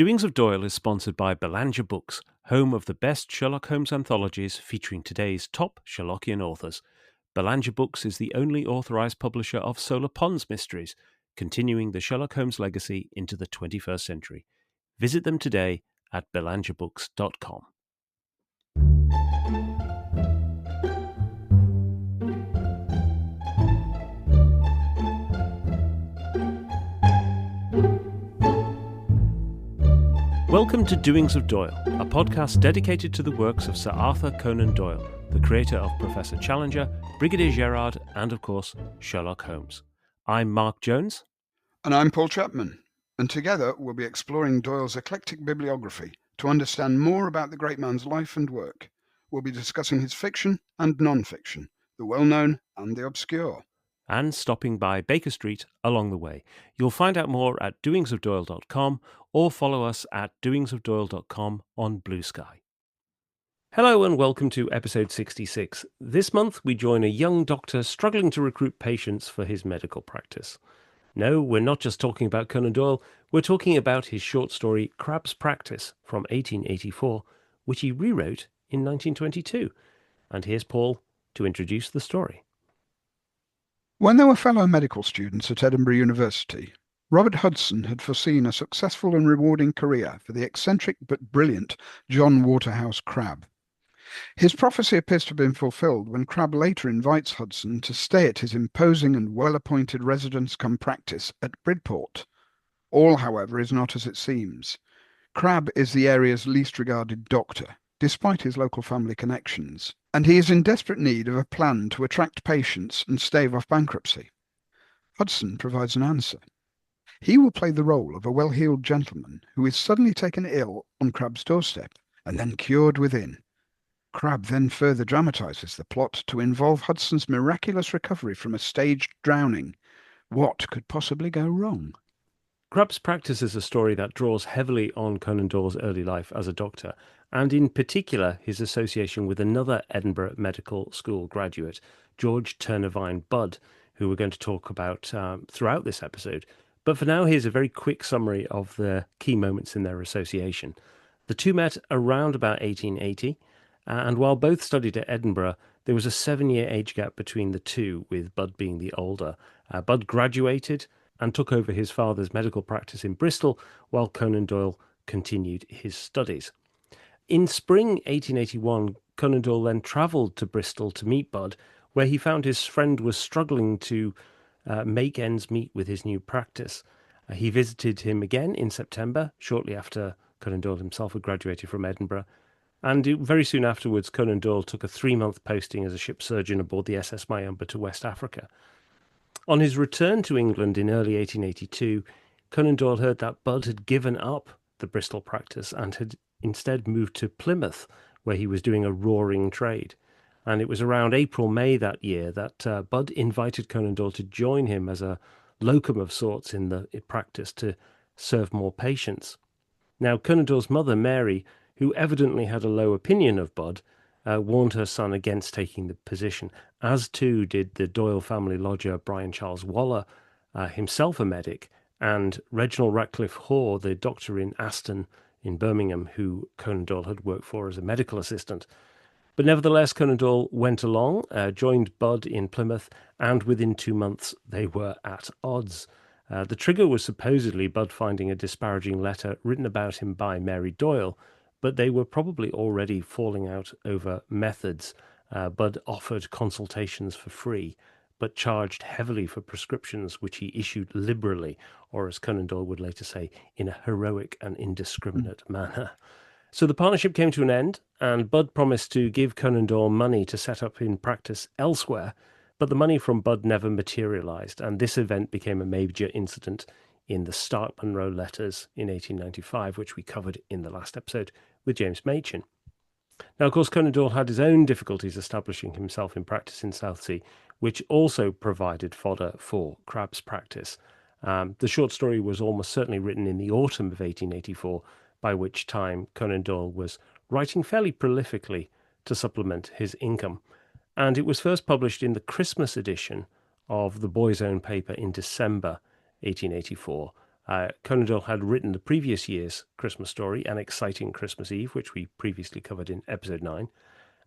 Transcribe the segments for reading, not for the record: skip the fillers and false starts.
Doings of Doyle is sponsored by Belanger Books, home of the best Sherlock Holmes anthologies featuring today's top Sherlockian authors. Belanger Books is the only authorised publisher of Solar Pond's mysteries, continuing the Sherlock Holmes legacy into the 21st century. Visit them today at belangerbooks.com. Welcome to Doings of Doyle, a podcast dedicated to the works of Sir Arthur Conan Doyle, the creator of Professor Challenger, Brigadier Gerard, and of course, Sherlock Holmes. I'm Mark Jones. And I'm Paul Chapman. And together we'll be exploring Doyle's eclectic bibliography to understand more about the great man's life and work. We'll be discussing his fiction and non-fiction, the well-known and the obscure. And stopping by Baker Street along the way. You'll find out more at doingsofdoyle.com or follow us at doingsofdoyle.com on Blue Sky. Hello and welcome to episode 66. This month we join a young doctor struggling to recruit patients for his medical practice. No, we're not just talking about Conan Doyle, we're talking about his short story Crabbe's Practice from 1884, which he rewrote in 1922. And here's Paul to introduce the story. When they were fellow medical students at Edinburgh University, Robert Hudson had foreseen a successful and rewarding career for the eccentric but brilliant John Waterhouse Crabbe. His prophecy appears to have been fulfilled when Crabbe later invites Hudson to stay at his imposing and well-appointed residence-cum-practice at Bridport. All, however, is not as it seems. Crabbe is the area's least regarded doctor, despite his local family connections, and he is in desperate need of a plan to attract patients and stave off bankruptcy. Hudson provides an answer. He will play the role of a well-heeled gentleman who is suddenly taken ill on Crabbe's doorstep and then cured within. Crabbe then further dramatises the plot to involve Hudson's miraculous recovery from a staged drowning. What could possibly go wrong? Crabbe's Practice is a story that draws heavily on Conan Doyle's early life as a doctor, and in particular his association with another Edinburgh Medical School graduate, George Turnavine Budd, who we're going to talk about throughout this episode. But for now, here's a very quick summary of the key moments in their association. The two met around about 1880, and while both studied at Edinburgh, there was a 7-year age gap between the two, with Budd being the older. Budd graduated and took over his father's medical practice in Bristol, while Conan Doyle continued his studies. In spring 1881, Conan Doyle then travelled to Bristol to meet Budd, where he found his friend was struggling to make ends meet with his new practice. He visited him again in September, shortly after Conan Doyle himself had graduated from Edinburgh, and very soon afterwards Conan Doyle took a 3-month posting as a ship surgeon aboard the SS Mayumba to West Africa. On his return to England in early 1882, Conan Doyle heard that Budd had given up the Bristol practice and had instead moved to Plymouth, where he was doing a roaring trade. And it was around April-May that year that Budd invited Conan Doyle to join him as a locum of sorts in the practice to serve more patients. Now, Conan Doyle's mother, Mary, who evidently had a low opinion of Budd, warned her son against taking the position, as too did the Doyle family lodger Brian Charles Waller, himself a medic, and Reginald Ratcliffe Hoare, the doctor in Aston in Birmingham, who Conan Doyle had worked for as a medical assistant. But nevertheless, Conan Doyle went along, joined Budd in Plymouth, and within 2 months they were at odds. The trigger was supposedly Budd finding a disparaging letter written about him by Mary Doyle, but they were probably already falling out over methods. Budd offered consultations for free, but charged heavily for prescriptions which he issued liberally, or as Conan Doyle would later say, in a heroic and indiscriminate manner. So the partnership came to an end, and Budd promised to give Conan Doyle money to set up in practice elsewhere, but the money from Budd never materialised, and this event became a major incident in the Stark Munro letters in 1895, which we covered in the last episode with James Machin. Now, of course, Conan Doyle had his own difficulties establishing himself in practice in Southsea, which also provided fodder for Crabbe's Practice. The short story was almost certainly written in the autumn of 1884, by which time Conan Doyle was writing fairly prolifically to supplement his income. And it was first published in the Christmas edition of the Boy's Own paper in December 1884, Conan Doyle had written the previous year's Christmas story, An Exciting Christmas Eve, which we previously covered in episode 9.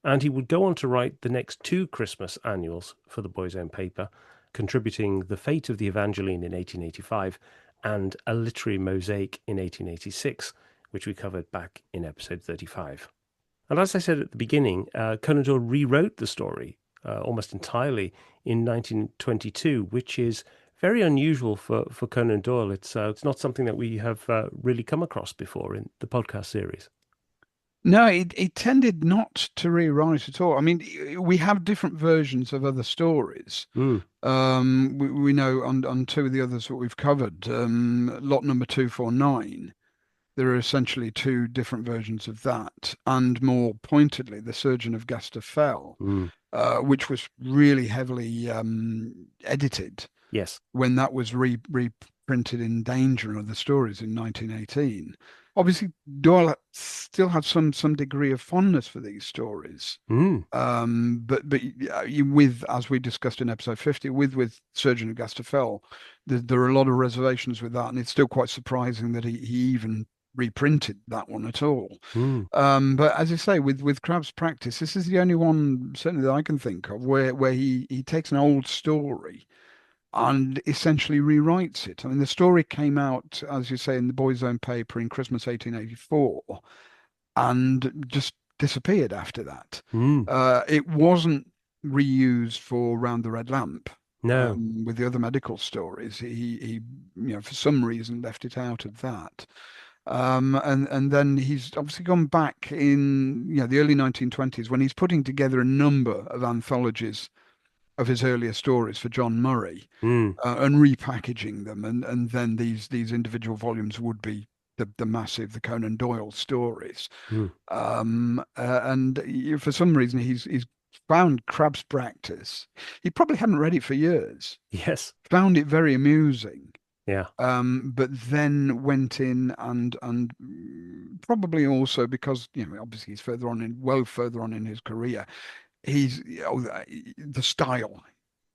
And he would go on to write the next 2 Christmas annuals for the Boy's Own Paper, contributing The Fate of the Evangeline in 1885 and A Literary Mosaic in 1886, which we covered back in episode 35. And as I said at the beginning, Conan Doyle rewrote the story almost entirely in 1922, which is very unusual for Conan Doyle. It's not something that we have really come across before in the podcast series. No, it tended not to rewrite at all. I mean, we have different versions of other stories. Mm. We know on 2 of the others that we've covered, lot number 249, there are essentially 2 different versions of that. And more pointedly, The Surgeon of Gastafel, Mm. Which was really heavily edited. Yes. When that was reprinted in Danger and Other Stories in 1918. Obviously, Doyle still had some degree of fondness for these stories. Mm. But with, as we discussed in episode 50, with Surgeon of Gastafel, there are a lot of reservations with that, and it's still quite surprising that he even reprinted that one at all. Mm. But as I say, with Crabbe's practice, this is the only one certainly that I can think of where he takes an old story and essentially rewrites it. I mean, the story came out, as you say, in the Boy's Own Paper in Christmas 1884 and just disappeared after that. Mm. It wasn't reused for Round the Red Lamp. No. With the other medical stories. He for some reason left it out of that. And then he's obviously gone back in the early 1920s when he's putting together a number of anthologies of his earlier stories for John Murray, Mm. and repackaging them, and then these individual volumes would be the massive Conan Doyle stories. Mm. And for some reason he's found Crabbe's practice. He probably hadn't read it for years. Yes. Found it very amusing. Yeah. But then went in and probably also because obviously he's further on in his career. He's the style.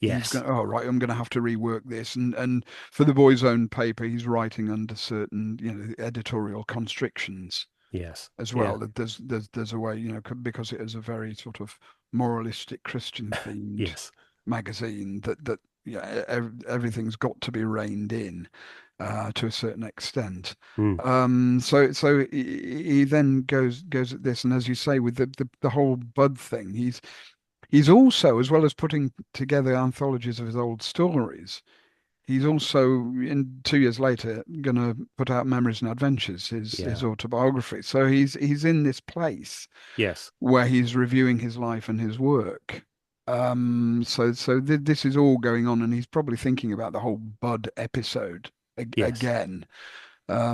Yes. He's going, oh right, I'm going to have to rework this, and for the Boy's Own Paper, he's writing under certain editorial constrictions Yes. as well. Yeah. That there's a way because it is a very sort of moralistic Christian themed Yes. magazine that everything's got to be reined in to a certain extent. Mm. So he then goes at this, and as you say, with the whole bud thing, he's also, as well as putting together anthologies of his old stories, he's also in 2 years later going to put out Memories and Adventures, his autobiography. So he's in this place Yes. where he's reviewing his life and his work. So this is all going on, and he's probably thinking about the whole Bud episode Yes. again. There's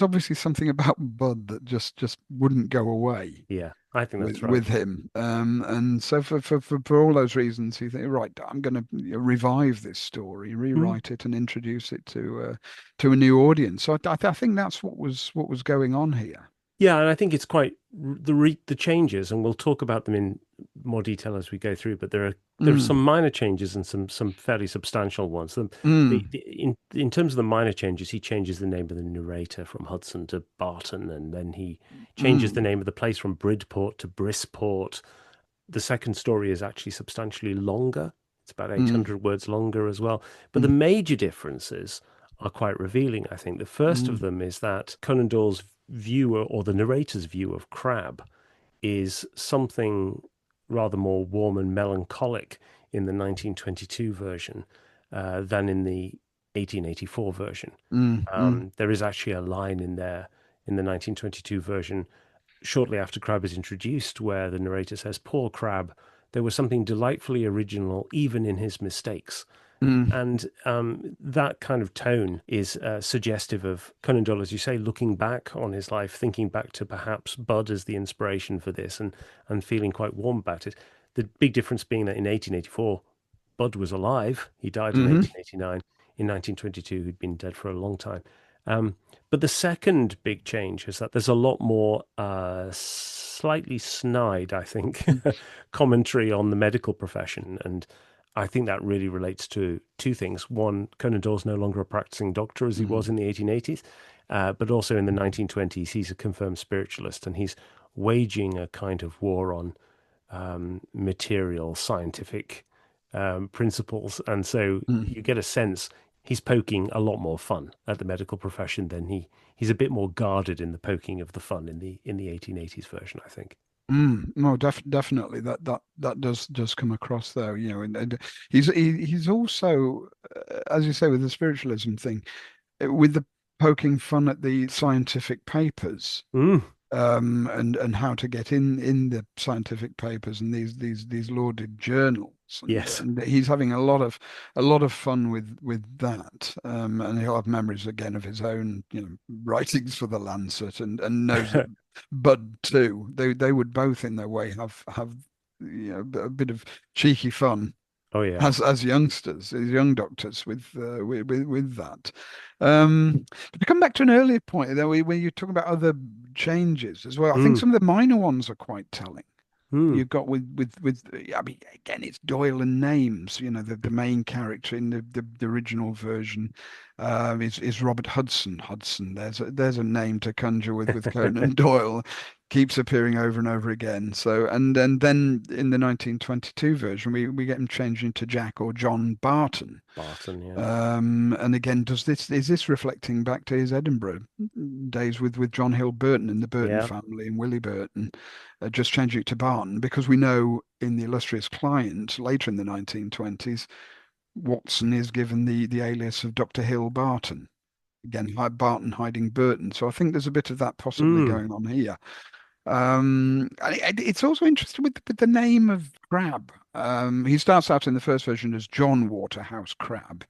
obviously something about Bud that just wouldn't go away. Yeah, I think that's right. With him. And so for all those reasons, you think, right, I'm going to revive this story, rewrite it, and introduce it to a new audience. So I think that's what was going on here. Yeah, and I think it's quite the changes, and we'll talk about them in more detail as we go through. But there are some minor changes and some fairly substantial ones. In terms of the minor changes, he changes the name of the narrator from Hudson to Barton, and then he changes the name of the place from Bridport to Bridport. The second story is actually substantially longer. It's about 800 words longer as well. But the major differences are quite revealing, I think. The first of them is that Conan Doyle's view, or the narrator's view, of Crabbe is something rather more warm and melancholic in the 1922 version than in the 1884 version. There is actually a line in there in the 1922 version shortly after Crabbe is introduced where the narrator says, "Poor Crabbe, there was something delightfully original even in his mistakes." And that kind of tone is suggestive of Conan Doyle, as you say, looking back on his life, thinking back to perhaps Bud as the inspiration for this, and feeling quite warm about it. The big difference being that in 1884, Bud was alive. He died in 1889. In 1922, he'd been dead for a long time. But the second big change is that there's a lot more slightly snide, I think, commentary on the medical profession and I think that really relates to two things. One, Conan Doyle's no longer a practicing doctor as he was in the 1880s, but also in the 1920s, he's a confirmed spiritualist and he's waging a kind of war on material scientific principles. And so Mm. you get a sense he's poking a lot more fun at the medical profession than he's a bit more guarded in the poking of the fun in the 1880s version, I think. No, definitely that does come across there, and he's also, as you say, with the spiritualism thing, with the poking fun at the scientific papers, Mm, and how to get in the scientific papers and these lauded journals, and yes. and he's having a lot of fun with that, and he'll have memories again of his own, writings for the Lancet, and knows that Bud too. They would both in their way have a bit of cheeky fun Oh yeah. as youngsters, as young doctors, with that. But to come back to an earlier point, though, when you're talking about other changes as well, I think Mm, some of the minor ones are quite telling. mm, You've got with I mean, again, it's Doyle and names. The main character in the original version is Robert Hudson. Hudson. There's a name to conjure with Conan Doyle. Keeps appearing over and over again. So and then in the 1922 version, we get him changed into Jack or John Barton. Barton, yeah. And again, is this reflecting back to his Edinburgh days with John Hill Burton and the Burton Yeah. family and Willie Burton, just changing it to Barton because we know in the illustrious client later in the 1920s, Watson is given the alias of Dr. Hill Barton. Again, Barton hiding Burton. So I think there's a bit of that possibly Mm, going on here. It's also interesting with the name of Crabbe. He starts out in the first version as John Waterhouse Crabbe,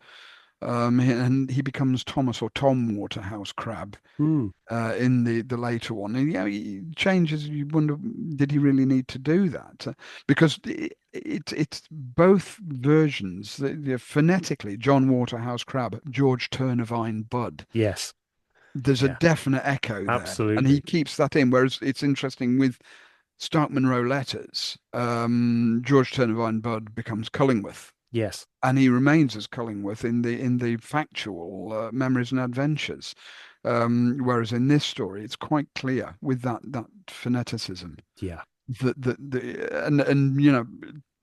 and he becomes Thomas or Tom Waterhouse Crabbe mm. in the later one. And he changes. You wonder, did he really need to do that? Because it's both versions. Phonetically, John Waterhouse Crabbe, George Turnavine Budd. Yes. There's a Yeah. definite echo there, and he Absolutely. keeps that in. Whereas it's interesting with Stark Munro letters, George Turnavine Budd becomes Cullingworth, Yes. and he remains as Cullingworth in the factual memories and adventures. Whereas in this story, it's quite clear with that phoneticism Yeah. and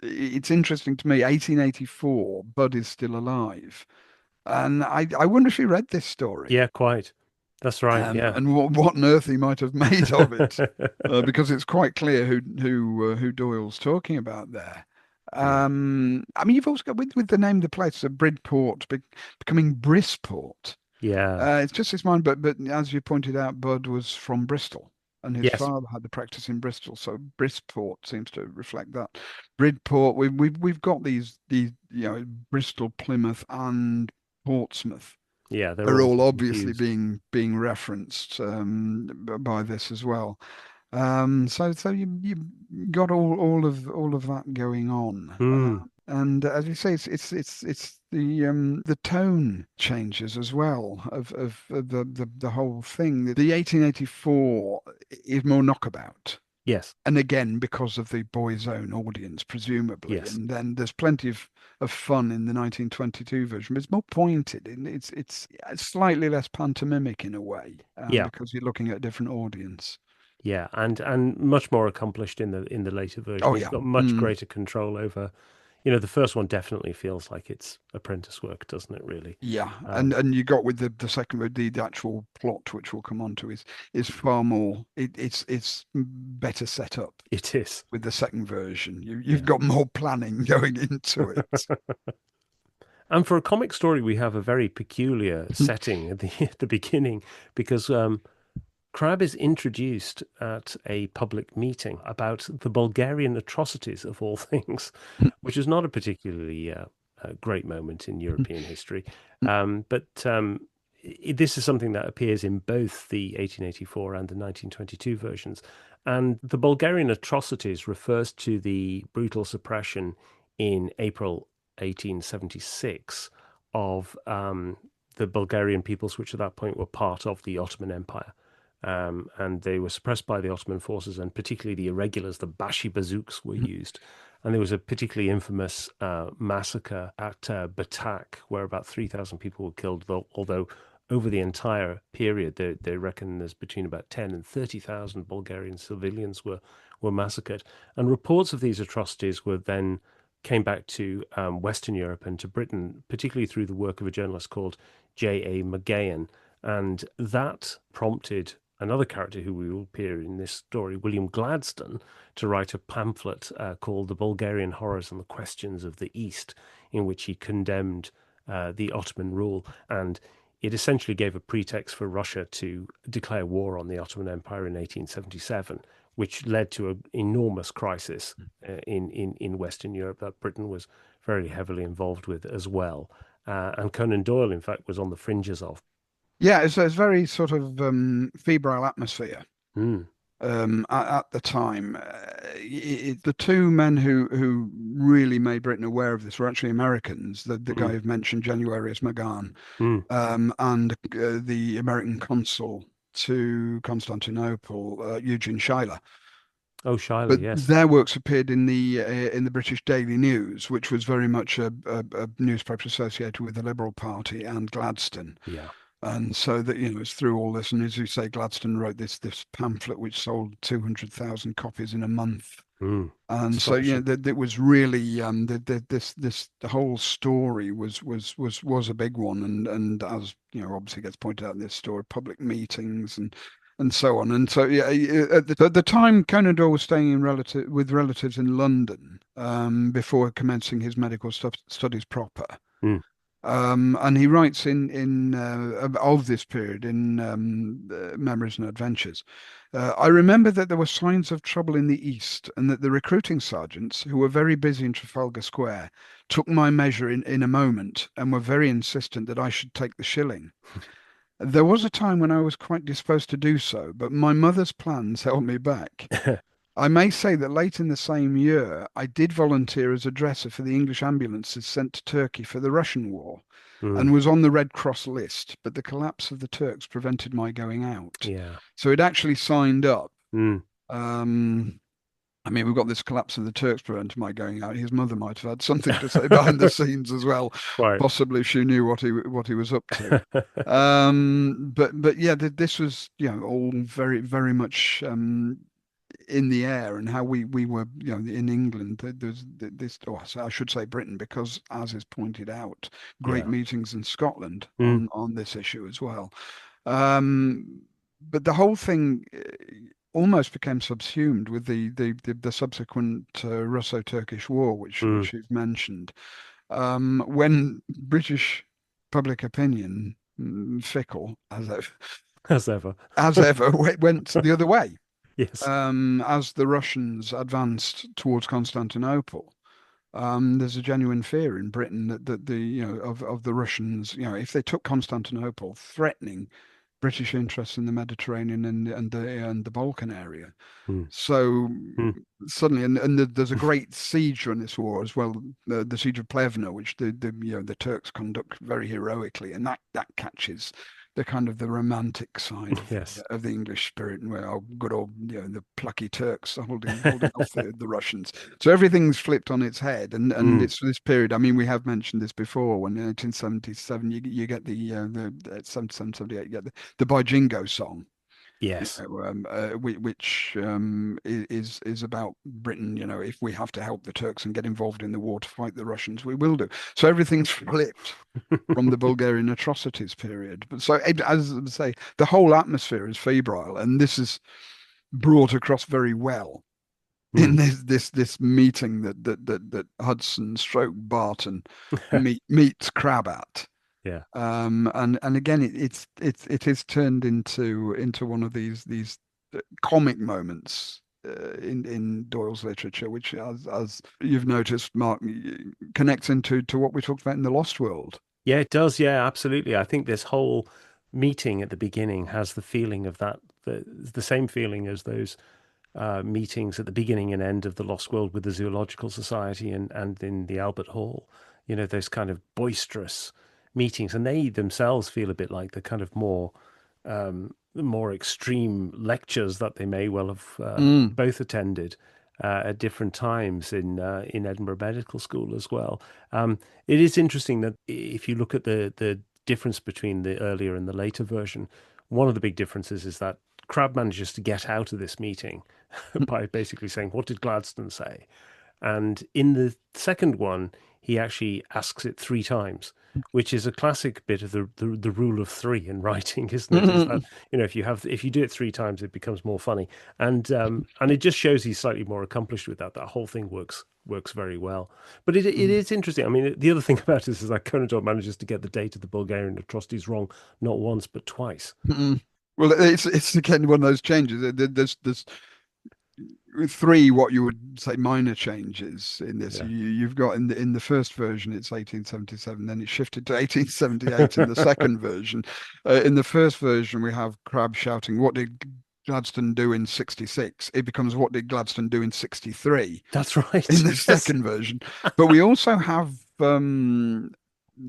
it's interesting to me. 1884, Bud is still alive, and I wonder if he read this story, Yeah, quite. That's right. Yeah. and what on earth he might have made of it, because it's quite clear who Doyle's talking about there. Yeah. I mean, you've also got with the name of the place, so Bridport becoming Brisport. Yeah. It's just his mind, but as you pointed out, Bud was from Bristol, and his Yes. father had the practice in Bristol, so Brisport seems to reflect that. Bridport, we've got these Bristol, Plymouth, and Portsmouth Yeah. They're are all all getting obviously fused. being referenced by this as well. So you got all of that going on, Mm. and as you say, it's the tone changes as well of the whole thing. The 1884 is more knockabout. Yes. And again, because of the boys' own audience, presumably, Yes. and then there's plenty of fun in the 1922 version, but it's more pointed, and it's slightly less pantomimic in a way, Yeah. because you're looking at a different audience. Yeah. And much more accomplished in the later version. Oh He's yeah. got much greater control over, the first one definitely feels like it's apprentice work, doesn't it, really? Yeah, and Um, and you got with the second the actual plot, which we'll come on to, is far more. It's better set up it is. with the second version. You've Yeah. got more planning going into it. And for a comic story, we have a very peculiar setting at the at the beginning because Crabbe is introduced at a public meeting about the Bulgarian atrocities of all things, which is not a particularly great moment in European history. But this is something that appears in both the 1884 and the 1922 versions. And the Bulgarian atrocities refers to the brutal suppression in April 1876 of the Bulgarian peoples, which at that point were part of the Ottoman Empire. and they were suppressed by the Ottoman forces, and particularly the irregulars, the Bashi bazooks were used. And there was a particularly infamous massacre at Batak, where about 3,000 people were killed, although over the entire period, they reckon there's between about 10 and 30,000 Bulgarian civilians were massacred. And reports of these atrocities were then came back to Western Europe and to Britain, particularly through the work of a journalist called J.A. McGahan. And that prompted another character who will appear in this story, William Gladstone, to write a pamphlet called The Bulgarian Horrors and the Questions of the East, in which he condemned the Ottoman rule. And it essentially gave a pretext for Russia to declare war on the Ottoman Empire in 1877, which led to an enormous crisis in Western Europe that Britain was very heavily involved with as well. And Conan Doyle, in fact, was on the fringes of. Yeah, it's very sort of febrile atmosphere Mm, at the time. The two men who really made Britain aware of this were actually Americans. The guy mm, who've mentioned, Januarius McGahn, mm. and the American consul to Constantinople, Eugene Schuyler. Oh, Shiloh, But yes. their works appeared in the British Daily News, which was very much a newspaper associated with the Liberal Party and Gladstone. Yeah. And so that, it's through all this, and as you say, Gladstone wrote this pamphlet which sold 200,000 copies in a month. Mm. And so, Astonishing. that was really the whole story was a big one, and as obviously gets pointed out in this story, public meetings and so on. And so, yeah, at the time, Conan Doyle was staying with relatives in London before commencing his medical studies proper. Mm. And he writes in of this period in Memories and Adventures. I remember that there were signs of trouble in the east, and that the recruiting sergeants, who were very busy in Trafalgar Square, took my measure in a moment and were very insistent that I should take the shilling. There was a time when I was quite disposed to do so, but my mother's plans held me back. I may say that late in the same year, I did volunteer as a dresser for the English ambulances sent to Turkey for the Russian war, Mm. and was on the Red Cross list, but the collapse of the Turks prevented my going out. Yeah. So it actually signed up. Mm. Um, I mean, we've got this collapse of the Turks prevented my going out. His mother might have had something to say behind the scenes as well, Quite. possibly if she knew what he was up to. But yeah, this was all very very much in the air, and how we were in England. There's this, or I should say Britain, because as is pointed out, great Yeah. meetings in Scotland Mm. on this issue as well. Um, but the whole thing almost became subsumed with the subsequent Russo-Turkish War, Mm. which you've mentioned. When British public opinion, fickle As ever. as ever, went the other way Yes. as the Russians advanced towards Constantinople. There's a genuine fear in Britain that the of the Russians, if they took Constantinople, threatening British interests in the Mediterranean and the Balkan area. Mm. So Mm. suddenly, there's a great siege during this war as well, the siege of Plevna, which the Turks conduct very heroically, and that catches the kind of the romantic side Yes. of the English spirit, and where good old the plucky Turks are holding off the Russians. So everything's flipped on its head, and Mm. it's this period. I mean, we have mentioned this before. When in 1877, you get the 77, 78, you get the Bajingo song, Yes. which is about Britain. If we have to help the Turks and get involved in the war to fight the Russians, we will do. So everything's flipped from the Bulgarian atrocities period. But so, as I say, the whole atmosphere is febrile, and this is brought across very well in Mm. this meeting that Hudson stroke Barton meets Crabbe at. Yeah. And again, it is turned into one of these comic moments in Doyle's literature, which, as you've noticed, Mark, connects into what we talked about in The Lost World. Yeah, it does. Yeah, absolutely. I think this whole meeting at the beginning has the feeling of that, the same feeling as those meetings at the beginning and end of the Lost World with the Zoological Society and in the Albert Hall. Those kind of boisterous meetings, and they themselves feel a bit like the kind of more more extreme lectures that they may well have Mm. both attended at different times in Edinburgh Medical School as well. It is interesting that if you look at the difference between the earlier and the later version, one of the big differences is that Crabbe manages to get out of this meeting by basically saying, "What did Gladstone say?" And in the second one, he actually asks it three times, which is a classic bit of the rule of three in writing, isn't it? Is that, if you do it three times, it becomes more funny, and it just shows he's slightly more accomplished with that. That whole thing works very well. But it is interesting. I mean, the other thing about this is that Conan Doyle manages to get the date of the Bulgarian atrocities wrong not once but twice. Well, it's again one of those changes. There's three what you would say minor changes in this. Yeah, You've got in the first version it's 1877, then it shifted to 1878 in the second version. In the first version we have Crabbe shouting, "What did Gladstone do in 66?" It becomes, "What did Gladstone do in 63?" that's right. in the Yes. second version. But we also have the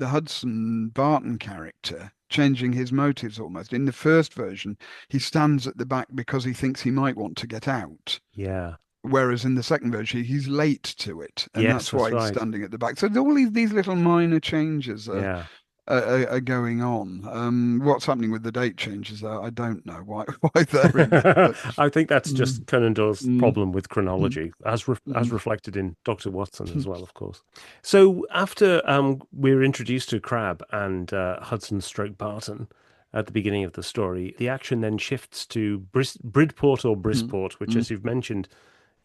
Hudson Barton character changing his motives almost. In the first version, he stands at the back because he thinks he might want to get out. Yeah. Whereas in the second version, he's late to it, and Yes, that's why that's he's right. standing at the back. So all these little minor changes Yeah. are going on. What's happening with the date changes? I don't know why they're in it, but I think that's mm, just Conan Doyle's mm, problem with mm, chronology, as mm, reflected in Dr. Watson as well, of course. So after we're introduced to Crabbe and Hudson stroke Barton at the beginning of the story, the action then shifts to Bridport or mm, Brisport, which, mm, as you've mentioned,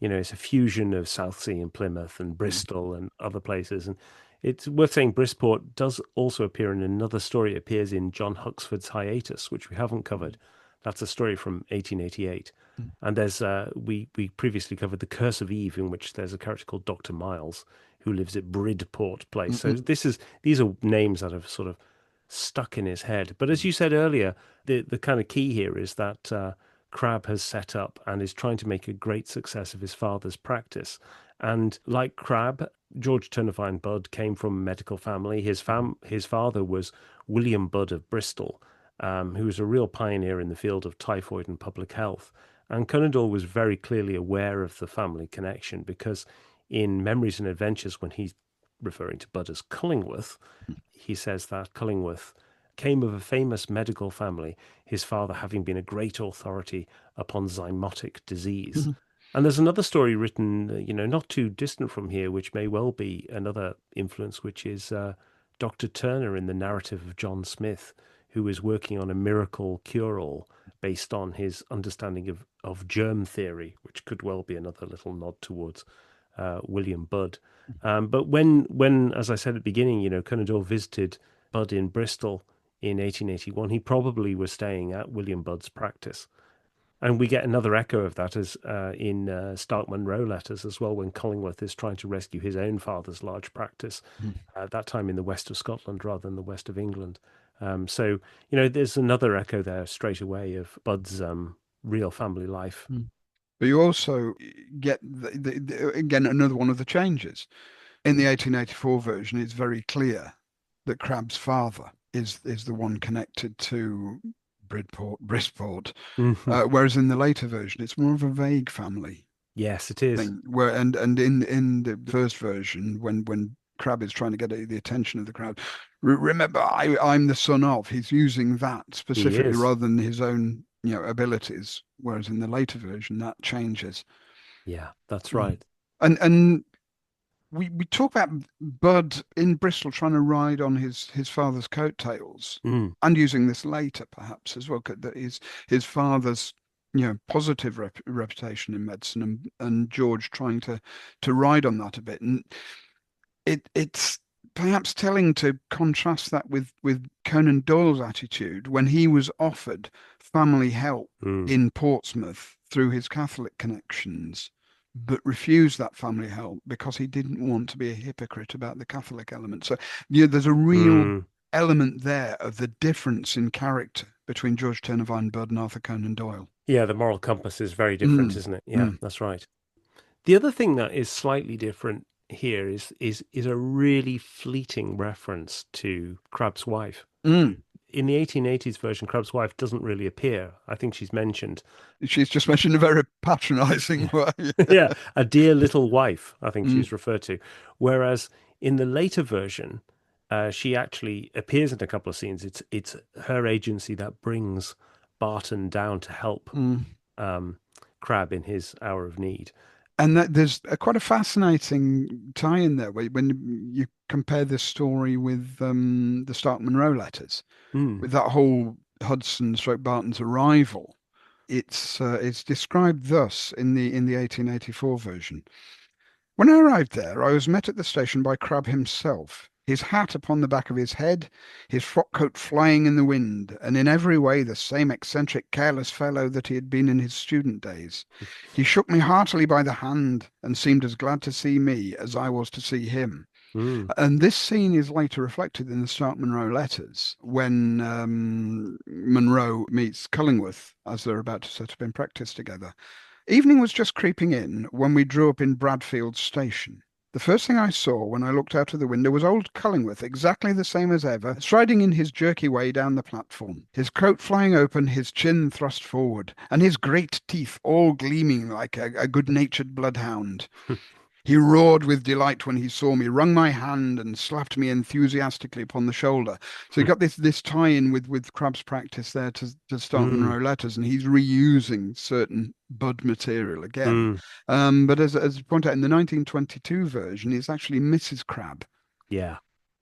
is a fusion of Southsea and Plymouth and Bristol and other places. And it's worth saying Brisport does also appear in another story. It appears in John Huxford's Hiatus, which we haven't covered. That's a story from 1888. mm, And there's we previously covered The Curse of Eve, in which there's a character called Dr. Miles who lives at Bridport Place. mm, So mm, these are names that have sort of stuck in his head. But as you said earlier, the kind of key here is that Crabbe has set up and is trying to make a great success of his father's practice. And like Crabbe, George Turnavine Budd came from a medical family. His father was William Budd of Bristol, who was a real pioneer in the field of typhoid and public health. And Conan Doyle was very clearly aware of the family connection because in Memories and Adventures, when he's referring to Budd as Cullingworth, he says that Cullingworth came of a famous medical family, his father having been a great authority upon zymotic disease. mm, And there's another story written, not too distant from here, which may well be another influence, which is Dr. Turner in the narrative of John Smith, who is working on a miracle cure-all based on his understanding of germ theory, which could well be another little nod towards William Budd. But when, as I said at the beginning, Conan Doyle visited Budd in Bristol in 1881, he probably was staying at William Budd's practice. And we get another echo of that as in Stark Munro letters as well, when Cullingworth is trying to rescue his own father's large practice, mm, at that time in the west of Scotland rather than the west of England. So, there's another echo there straight away of Bud's real family life. mm. But you also get again another one of the changes. In the 1884 version, it's very clear that Crabbe's father is the one connected to Brisport, Mhm. whereas in the later version, it's more of a vague family Yes, it is. thing. Where and in the first version, when Crabbe is trying to get the attention of the crowd, remember I'm the son of. He's using that He specifically is. rather than his own abilities. Whereas in the later version, that changes. Yeah, that's Mm. right. And we talk about Bud in Bristol trying to ride on his father's coattails, Mm. and using this later perhaps as well, that his father's positive reputation in medicine, and George trying to ride on that a bit, and it's perhaps telling to contrast that with Conan Doyle's attitude when he was offered family help Mm. in Portsmouth through his Catholic connections, but refused that family help because he didn't want to be a hypocrite about the Catholic element. So, there's a real Mm. element there of the difference in character between George Turnavine Budd and Arthur Conan Doyle. Yeah, the moral compass is very different, Mm, isn't it? Yeah, mm, that's right. The other thing that is slightly different here is a really fleeting reference to Crabbe's wife. mm. in the 1880s version, Crabbe's wife doesn't really appear. I think she's mentioned. She's just mentioned in a very patronizing way. Yeah, a dear little wife, I think Mm, she's referred to. Whereas in the later version, she actually appears in a couple of scenes. It's her agency that brings Barton down to help mm. um, Crabbe in his hour of need. And there's quite a fascinating tie-in there when you compare this story with the Stark Munro letters, Mm, with that whole Hudson stroke Barton's arrival. It's described thus in the 1884 version. When I arrived there, I was met at the station by Crabbe himself, his hat upon the back of his head, his frock coat flying in the wind, and in every way the same eccentric, careless fellow that he had been in his student days. He shook me heartily by the hand and seemed as glad to see me as I was to see him. mm, And this scene is later reflected in the Stark Munro letters when Munro meets Cullingworth as they're about to set up in practice together. Evening was just creeping in when we drew up in Bradfield station. The first thing I saw when I looked out of the window was old Cullingworth, exactly the same as ever, striding in his jerky way down the platform, his coat flying open, his chin thrust forward, and his great teeth all gleaming like a good-natured bloodhound. He roared with delight when he saw me, wrung my hand, and slapped me enthusiastically upon the shoulder. So you got this tie-in with Crabbe's practice there to start mm, Monroe letters, and he's reusing certain Bud material again. mm. But as you point out, in the 1922 version, it's actually Mrs. Crabbe Yeah.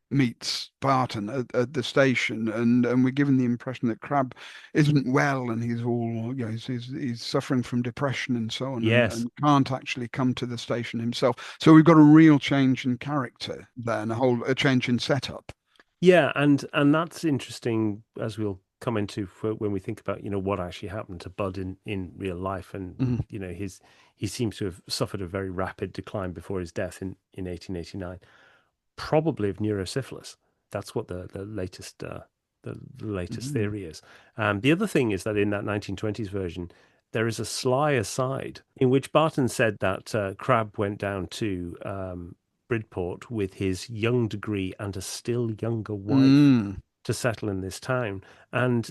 meets Barton at the station, and we're given the impression that Crabbe isn't well, and he's all, you know, he's suffering from depression and so on, Yes. and can't actually come to the station himself. So we've got a real change in character there, and a change in setup. Yeah, and that's interesting as we'll come into for when we think about, what actually happened to Bud in real life. And, Mhm. he seems to have suffered a very rapid decline before his death in 1889, probably of neurosyphilis. That's what the latest Mhm. theory is. The other thing is that in that 1920s version, there is a sly aside in which Barton said that Crabbe went down to Bridport with his young degree and a still younger wife Mm. to settle in this town. And,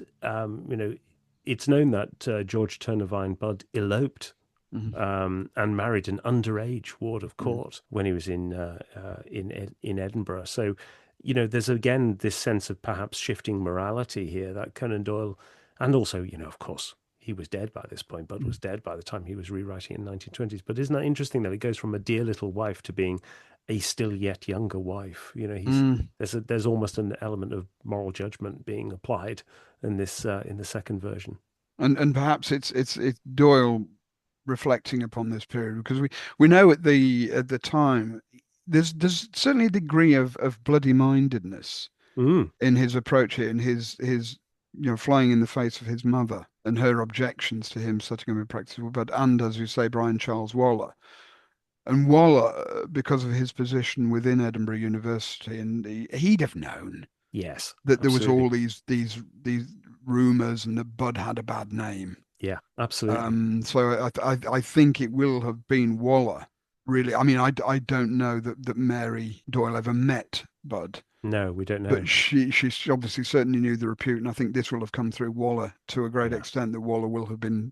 it's known that George Turnavine Budd eloped Mhm. and married an underage ward of Mm. court when he was in Edinburgh. So, there's again this sense of perhaps shifting morality here that Conan Doyle, and also, of course, he was dead by this point. Bud Mm. was dead by the time he was rewriting in 1920s. But isn't that interesting that it goes from a dear little wife to being a still yet younger wife? Mm. There's almost an element of moral judgment being applied in the second version. And perhaps it's Doyle reflecting upon this period, because we know at the time there's certainly a degree of bloody mindedness Mm, in his approach here, in his flying in the face of his mother and her objections to him setting up in practice, but and as you say, Brian Charles Waller. And Waller, because of his position within Edinburgh University, and he'd have known yes, that there was absolutely. all these rumours and that Bud had a bad name. Yeah, absolutely. So I think it will have been Waller, really. I mean, I don't know that Mary Doyle ever met Bud, No, we don't know. but she obviously certainly knew the repute, and I think this will have come through Waller to a great Yeah. extent, that Waller will have been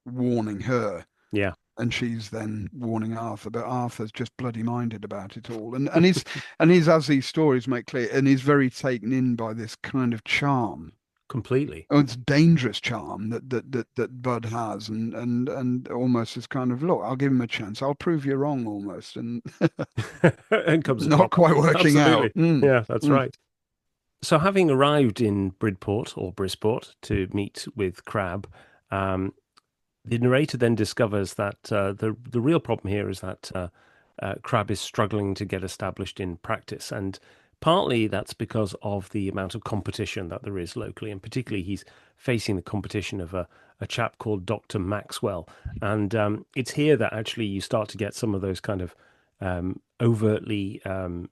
warning her, Yeah. and she's then warning Arthur, but Arthur's just bloody minded about it all, and he's as these stories make clear, and he's very taken in by this kind of charm. Completely. Oh, it's dangerous charm that Bud has, and almost is kind of, look, I'll give him a chance. I'll prove you wrong, almost, and And comes a not cop. quite working out. Absolutely. Yeah, that's right. So having arrived in Bridport or Brisport to meet with Crabbe, um, the narrator then discovers that the real problem here is that Crabbe is struggling to get established in practice, and partly that's because of the amount of competition that there is locally, and particularly he's facing the competition of a chap called Dr. Maxwell, and it's here that actually you start to get some of those kind of overtly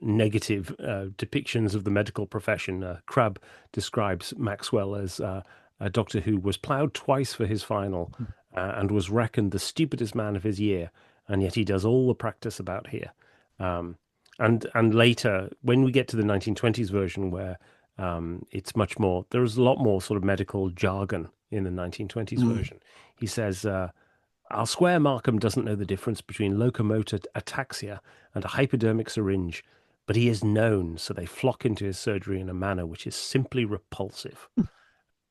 negative depictions of the medical profession. Crabbe describes Maxwell as a doctor who was ploughed twice for his final and was reckoned the stupidest man of his year, and yet he does all the practice about here. Um, and later, when we get to the 1920s version, where It's much more, there's a lot more sort of medical jargon in the 1920s Mm. version. He says, our square Markham doesn't know the difference between locomotor ataxia and a hypodermic syringe, but he is known, so they flock into his surgery in a manner which is simply repulsive.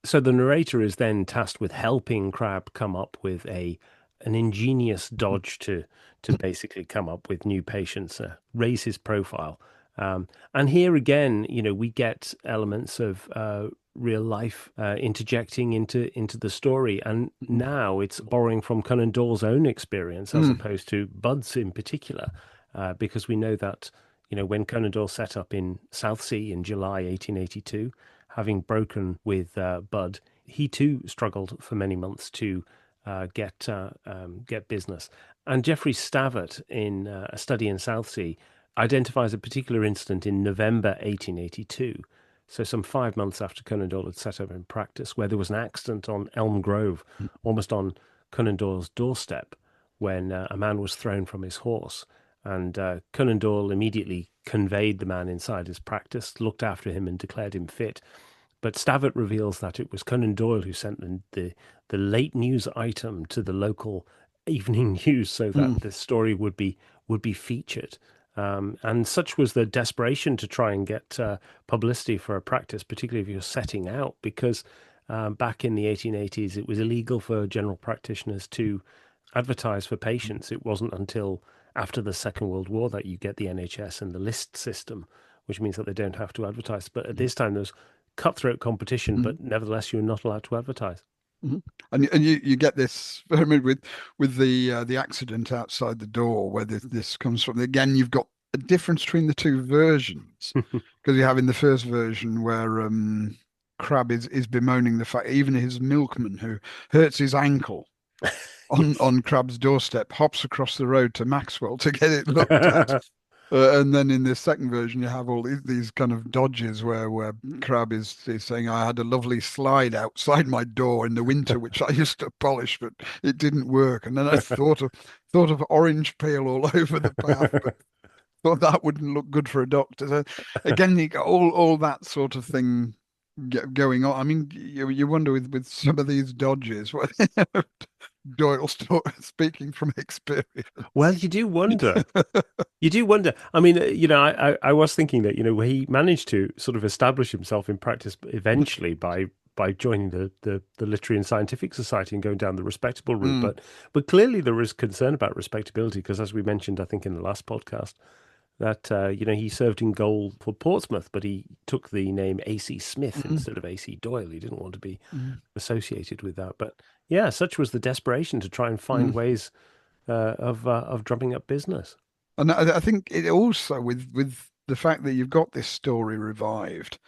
So the narrator is then tasked with helping Crabbe come up with a an ingenious dodge to basically come up with new patients, raise his profile. And here again, we get elements of real life interjecting into the story, and now it's borrowing from Conan Doyle's own experience as Mm. opposed to Bud's in particular, because we know that when Conan Doyle set up in Southsea in July 1882, having broken with Bud, he too struggled for many months to get business. And Geoffrey Stavert, in A Study in Southsea, identifies a particular incident in November 1882, so some 5 months after Conan Doyle had set up in practice, where there was an accident on Elm Grove, almost on Conan Doyle's doorstep, when a man was thrown from his horse. And Conan Doyle immediately conveyed the man inside his practice, looked after him, and declared him fit. But Stavert reveals that it was Conan Doyle who sent the late news item to the local evening news so Mm. that the story would be featured. And such was the desperation to try and get publicity for a practice, particularly if you're setting out, because back in the 1880s, it was illegal for general practitioners to advertise for patients. It wasn't until after the Second World War that you get the NHS and the list system, which means that they don't have to advertise. But at this time, there's cutthroat competition, Mm. but nevertheless, you're not allowed to advertise. Mhm. And you get this, I mean, with the accident outside the door where this comes from. Again, you've got a difference between the two versions, because you have in the first version where Crabbe is bemoaning the fact even his milkman who hurts his ankle Yes. on Crabbe's doorstep hops across the road to Maxwell to get it looked at. And then in this second version, you have all these kind of dodges where Crabbe is saying, I had a lovely slide outside my door in the winter, which I used to polish, but it didn't work. And then I thought of orange peel all over the path, but thought that wouldn't look good for a doctor. So again, you got all that sort of thing going on. I mean, you wonder with some of these dodges, what Doyle speaking from Well, experience. you do wonder. You do wonder. I mean, I was thinking that, he managed to sort of establish himself in practice eventually by joining the Literary and Scientific Society and going down the respectable route. Mm, But clearly there is concern about respectability because, as we mentioned, I think in the last podcast, that he served in goal for Portsmouth, but he took the name A.C. Smith mm, instead of A.C. Doyle. He didn't want to be mm, associated with that. But yeah, such was the desperation to try and find mm. ways of drumming up business. And I think it also with the fact that you've got this story revived,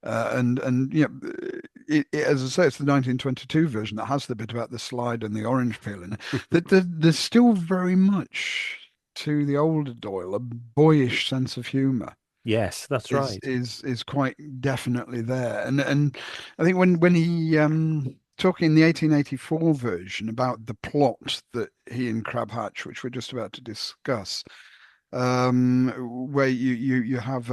and as I say, it's the 1922 version that has the bit about the slide and the orange peel in it. That there's still very much to the older Doyle a boyish sense of humour Yes, that's right. is quite definitely there. And I think when he talking in the 1884 version about the plot that he and Crabbe hatch, which we're just about to discuss, where you have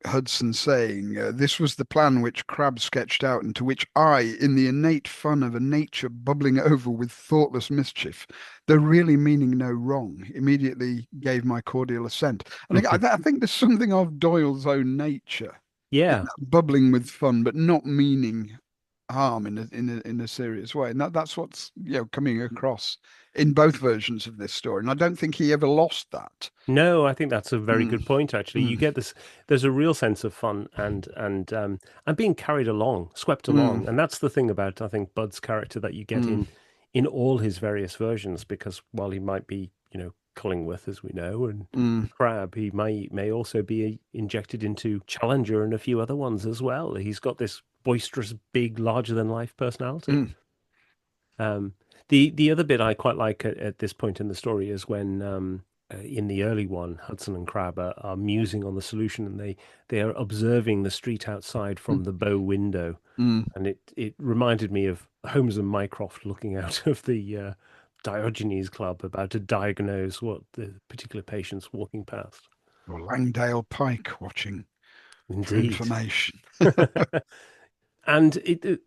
Hudson saying, this was the plan which Crabbe sketched out, and to which I, in the innate fun of a nature bubbling over with thoughtless mischief, though really meaning no wrong, immediately gave my cordial assent. And I think there's something of Doyle's own nature in Yeah. that bubbling with fun, but not meaning harm in a serious way. And that's what's coming across in both versions of this story. And I don't think he ever lost that. No, I think that's a very Mm, good point, actually. You mm, get this, there's a real sense of fun and being carried along, swept along. mm, And that's the thing about, I think, Bud's character that you get mm, in all his various versions, because while he might be, Cullingworth, as we know, and mm, Crabbe, he may also be injected into Challenger and a few other ones as well. He's got this boisterous, big, larger than life personality. mm, Um, the other bit I quite like at this point in the story is when in the early one, Hudson and Crabbe are musing on the solution, and they are observing the street outside mm, from the bow window, mm. and it reminded me of Holmes and Mycroft looking out of the Diogenes Club about to diagnose what the particular patient's walking past. Or Langdale Pike watching for Indeed. information. And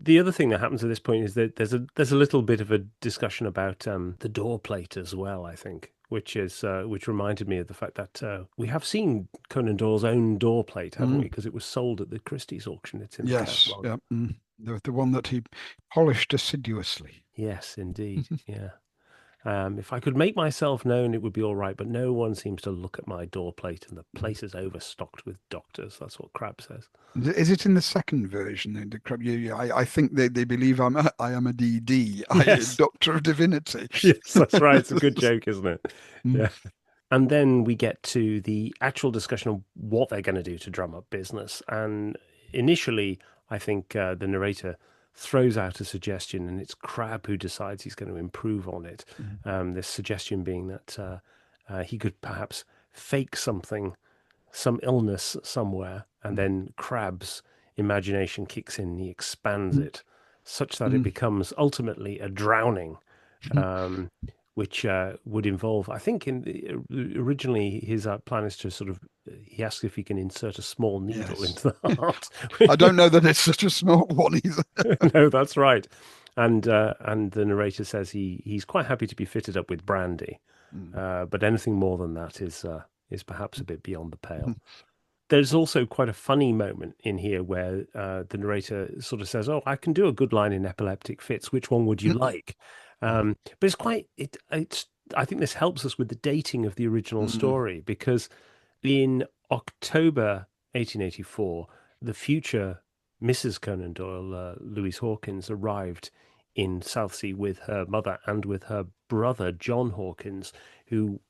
the other thing that happens at this point is that there's a little bit of a discussion about the door plate as well, I think, which reminded me of the fact that we have seen Conan Doyle's own door plate, haven't we? Mm. Because it was sold at the Christie's auction. It's in the Yes, catalogue. yeah. The one that he polished assiduously. Yes, indeed. Yeah. If I could make myself known, it would be all right, but no one seems to look at my door plate, and the place is overstocked with doctors. That's what Crabbe says. Is it in the second version? I think they believe I am a DD, a Yes. Doctor of Divinity. Yes, that's right. It's a good joke, isn't it? Mm, Yeah. And then we get to the actual discussion of what they're going to do to drum up business. And initially, I think the narrator throws out a suggestion, and it's Crabbe who decides he's going to improve on it. mm, This suggestion being that he could perhaps fake something, some illness somewhere, and mm, then Crabbe's imagination kicks in and he expands mm, it such that it mm, becomes ultimately a drowning, mm. um, which would involve, I think, originally his plan is to sort of, he asks if he can insert a small needle Yes. into the heart. I don't know that it's such a small one either. No, that's right. And the narrator says he's quite happy to be fitted up with brandy, Mm, but anything more than that is perhaps a bit beyond the mm, pale. There's also quite a funny moment in here where the narrator sort of says, "Oh, I can do a good line in epileptic fits. Which one would you like?" But it's quite it's. I think this helps us with the dating of the original mm, story because in October 1884, the future Mrs. Conan Doyle, Louise Hawkins, arrived in Southsea with her mother and with her brother John Hawkins, who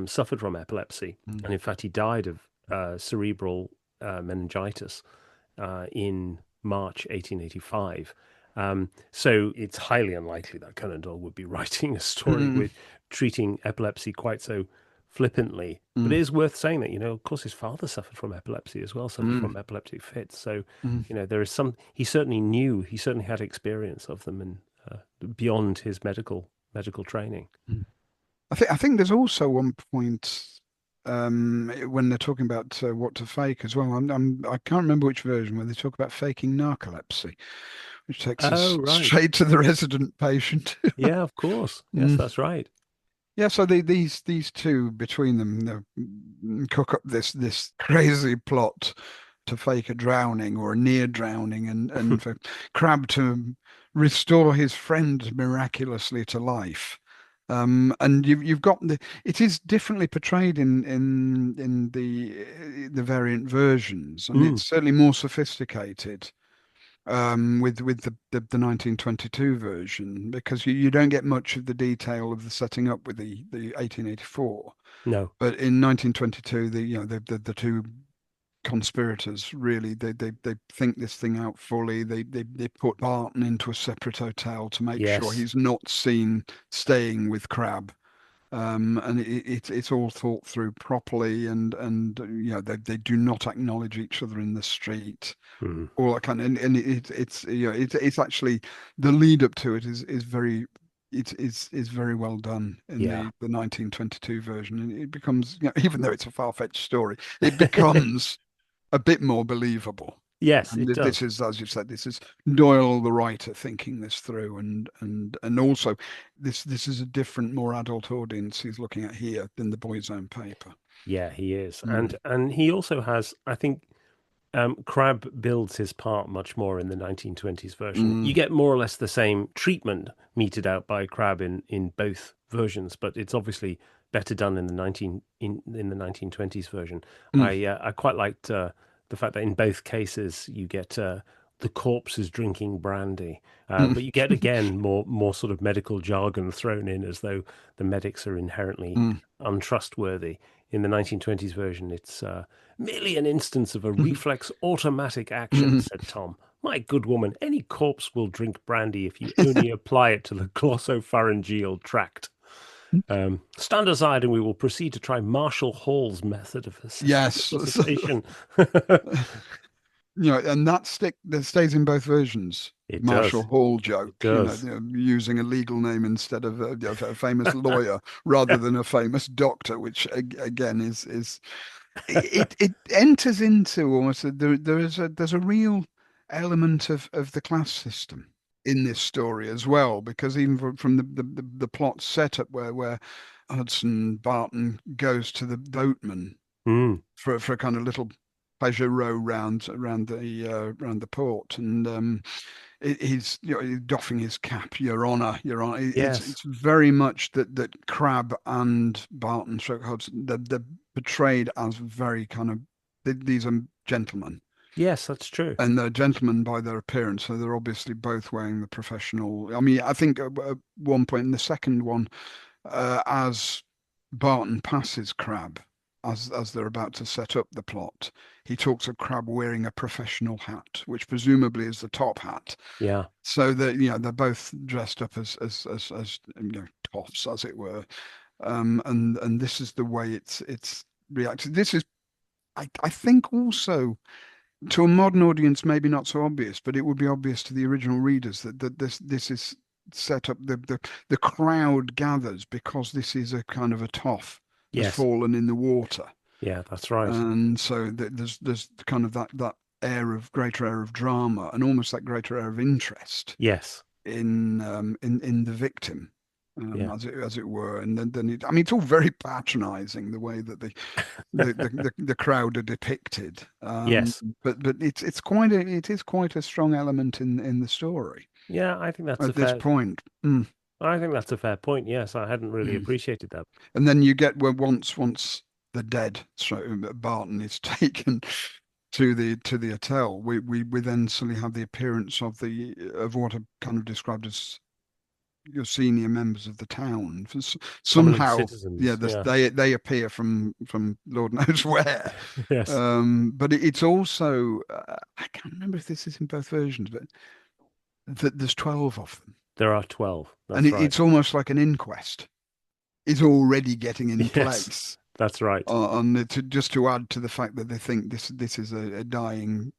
suffered from epilepsy, mm, and in fact he died of cerebral meningitis in March 1885. So it's highly unlikely that Conan Doyle would be writing a story mm, with treating epilepsy quite so flippantly. But it mm, is worth saying that, of course, his father suffered from epilepsy as well, suffered mm, from epileptic fits. So, mm. there is he certainly had experience of them and beyond his medical training. Mm. I think there's also one point when they're talking about what to fake as well. I can't remember which version where they talk about faking narcolepsy, which takes Oh, us right. straight to the resident patient. Yeah, of course. Yes, Mm. that's right. Yeah, so these two between them cook up this crazy plot to fake a drowning or a near drowning, and for Crabbe to restore his friend miraculously to life. And you've got it is differently portrayed in the variant versions, and Mm, it's certainly more sophisticated with the 1922 version because you don't get much of the detail of the setting up with the 1884. no. But in 1922, the two conspirators really they think this thing out fully. They put Barton into a separate hotel to make sure Yes. he's not seen staying with Crabbe. And it's all thought through properly, and they do not acknowledge each other in the street, Mm, all that kind of, and it's actually the lead up to it is very is very well done in yeah. the 1922 version, and it becomes, even though it's a far-fetched story, it becomes a bit more believable. Yes, And it this does. is, as you said, this is Doyle, the writer, thinking this through, and also this is a different, more adult audience he's looking at here than the Boy's Own Paper. Yeah, he is. Mm, And he also has, I think, Crabbe builds his part much more in the 1920s version. You mm, get more or less the same treatment meted out by Crabbe in both versions, but it's obviously better done in the 1920s version. mm, I quite liked the fact that in both cases you get the corpses drinking brandy, mm, but you get again more sort of medical jargon thrown in as though the medics are inherently mm, untrustworthy. In the 1920s version, it's merely an instance of a mm, reflex automatic action, mm. said Tom. My good woman, any corpse will drink brandy if you only apply it to the glossopharyngeal tract. Stand aside and we will proceed to try Marshall Hall's method of Yes. resuscitation. And that stays in both versions. It Marshall does. Hall It joke, does. using a legal name instead of a famous lawyer rather than a famous doctor, which again is it enters into almost there's a real element of the class system in this story as well, because even from the plot setup where Hudson Barton goes to the boatman Mm. for a kind of little pleasure row round around the port, and he's he's doffing his cap, Your Honor, Your Honor. Yes. It's very much that Crabbe and Barton stroke Hudson, they're portrayed as very kind of these are gentlemen, Yes, that's true. and they're gentlemen by their appearance, so they're obviously both wearing the professional. I mean, I think at one point in the second one, as Barton passes Crabbe, as they're about to set up the plot, he talks of Crabbe wearing a professional hat, which presumably is the top hat. Yeah. So that they're both dressed up as toffs, as it were. And this is the way it's reacted. This is, I think, also to a modern audience, maybe not so obvious, but it would be obvious to the original readers that this is set up. The crowd gathers because this is a kind of a toff has Yes. fallen in the water, Yeah, that's right. and so there's kind of that greater air of drama and almost that greater air of interest Yes. in the victim, Yeah. as it were. And then I mean, it's all very patronizing the way that the crowd are depicted. Yes. But it is quite a strong element in the story Yeah, I think that's a at this fair point. I think that's a fair point. Yes, I hadn't really appreciated that. And then you get where once the dead Barton is taken to the hotel, we then suddenly have the appearance of what are kind of described as your senior members of the town. Prominent Somehow, yeah, citizens. Yeah. they appear from Lord knows where. Yes. But it's also I can't remember if this is in both versions, but there's 12 of them, There are 12. and That's right. it's almost like an inquest is already getting in Yes, place. that's right. Just to add to the fact that they think this is a dying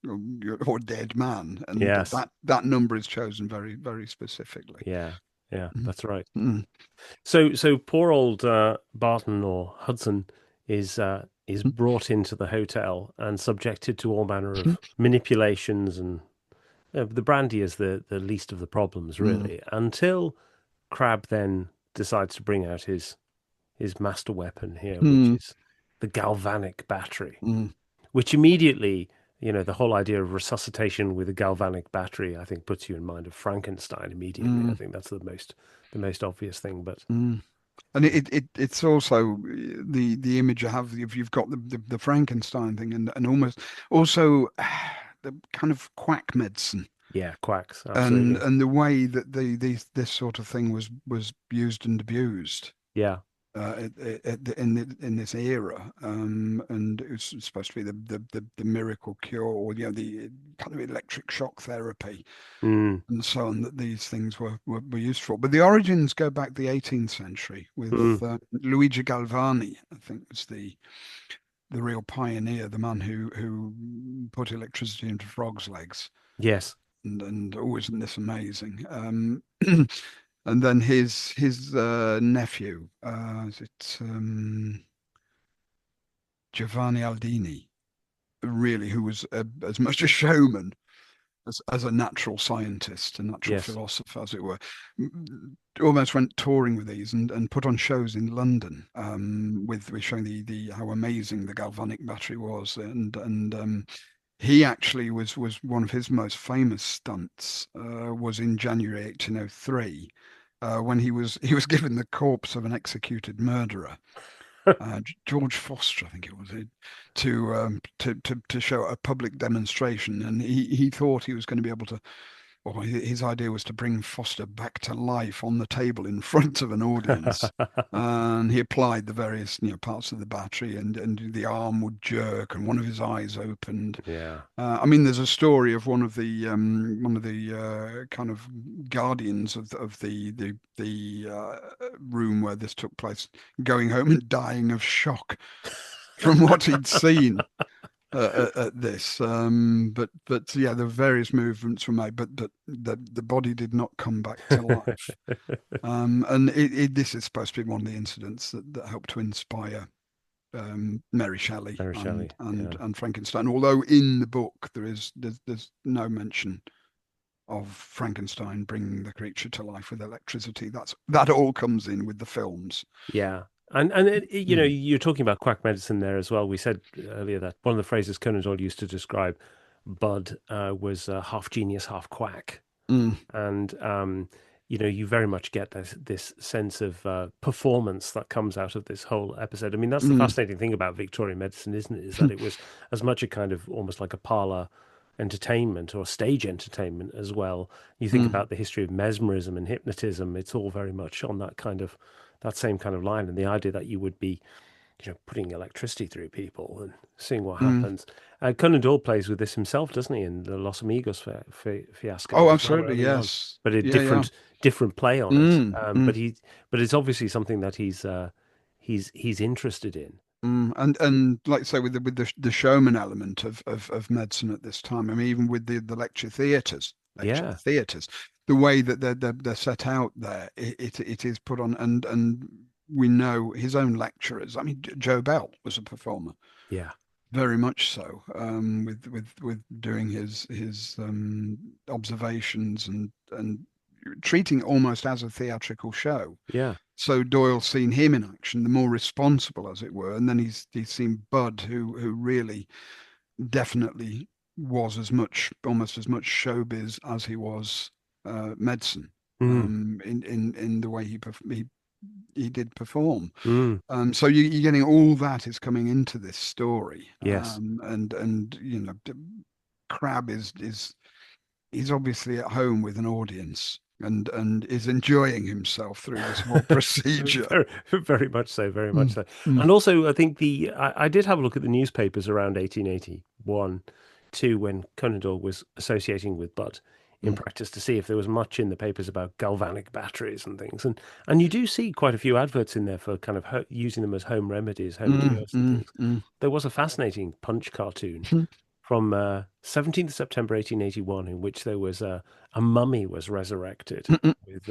or dead man, and Yes. that number is chosen very very specifically. Yeah. Yeah, Mm. that's right. Mm. So poor old Barton or Hudson is brought into the hotel and subjected to all manner of manipulations, and the brandy is the least of the problems Mm. really, until Crabbe then decides to bring out his master weapon here, which Mm. is the galvanic battery, Mm. which immediately, the whole idea of resuscitation with a galvanic battery, I think, puts you in mind of Frankenstein immediately. I Mm. think that's the most obvious thing, but Mm. And it's also the image you have if you've got the Frankenstein thing, and almost also the kind of quack medicine, yeah, quacks, and absolutely. the way that this sort of thing was used and abused Yeah. in this era, and it was supposed to be the miracle cure, or the kind of electric shock therapy Mm, and so on, that these things were used for. But the origins go back the 18th century with mm, Luigi Galvani. I think was the real pioneer, the man who put electricity into frogs' legs, yes. and oh, isn't this amazing? And then his nephew, is it Giovanni Aldini, really, who was as much a showman as a natural scientist, a natural Yes. philosopher, as it were. Almost went touring with these and put on shows in London, with showing the how amazing the galvanic battery was, and he actually was one of his most famous stunts was in January 1803. When he was given the corpse of an executed murderer, George Foster, I think it was, to show a public demonstration, and he thought he was going to be able to. Well, his idea was to bring Foster back to life on the table in front of an audience. And he applied the various parts of the battery, and the arm would jerk, and one of his eyes opened. Yeah. I mean, there's a story of one of the kind of guardians of the room where this took place, going home and dying of shock from what he'd seen at this. But yeah, the various movements were made, but the body did not come back to life. And this is supposed to be one of the incidents that helped to inspire Mary Shelley Mary Shelley. and Yeah. Frankenstein. Although in the book there's no mention of Frankenstein bringing the creature to life with electricity. That all comes in with the films. Yeah. And you know, Mm, you're talking about quack medicine there as well. We said earlier that one of the phrases Conan Doyle used to describe Bud was half genius, half quack. mm, And you know, you very much get this sense of performance that comes out of this whole episode. I mean, that's the mm, fascinating thing about Victorian medicine, isn't it? Is that it was as much a kind of almost like a parlor entertainment or stage entertainment as well. You think mm, about the history of mesmerism and hypnotism; it's all very much on that same kind of line, and the idea that you would be, you know, putting electricity through people and seeing what mm. happens. Conan Doyle plays with this himself, doesn't he, in the Los Amigos fiasco Oh, as well absolutely, early on, yes. but a Yeah, yeah. different play on it. Mm, mm, But it's obviously something that he's interested in. mm. And like I say, with the showman element of medicine at this time, I mean, even with the lecture Yeah, theatres, the way that they're set out there, it is put on, and we know his own lecturers. I mean, Joe Bell was a performer, yeah, very much so, with doing his observations and treating it almost as a theatrical show. yeah. So Doyle's seen him in action, the more responsible, as it were, and then he's seen Bud, who really definitely was almost as much showbiz as he was medicine, Mm, in the way he did perform. mm, So you're getting all that is coming into this story, yes. and Crabbe is he's obviously at home with an audience and is enjoying himself through this whole procedure. Very, very much so, very much Mm, so. mm, And also, I think I did have a look at the newspapers around 1881 too, when Conan Doyle was associating with Budd in mm, practice to see if there was much in the papers about galvanic batteries and things. And you do see quite a few adverts in there for kind of using them as home remedies, home mm, cures and mm, things. mm, There was a fascinating Punch cartoon mm, from 17th of September 1881 in which there was a mummy was resurrected mm, with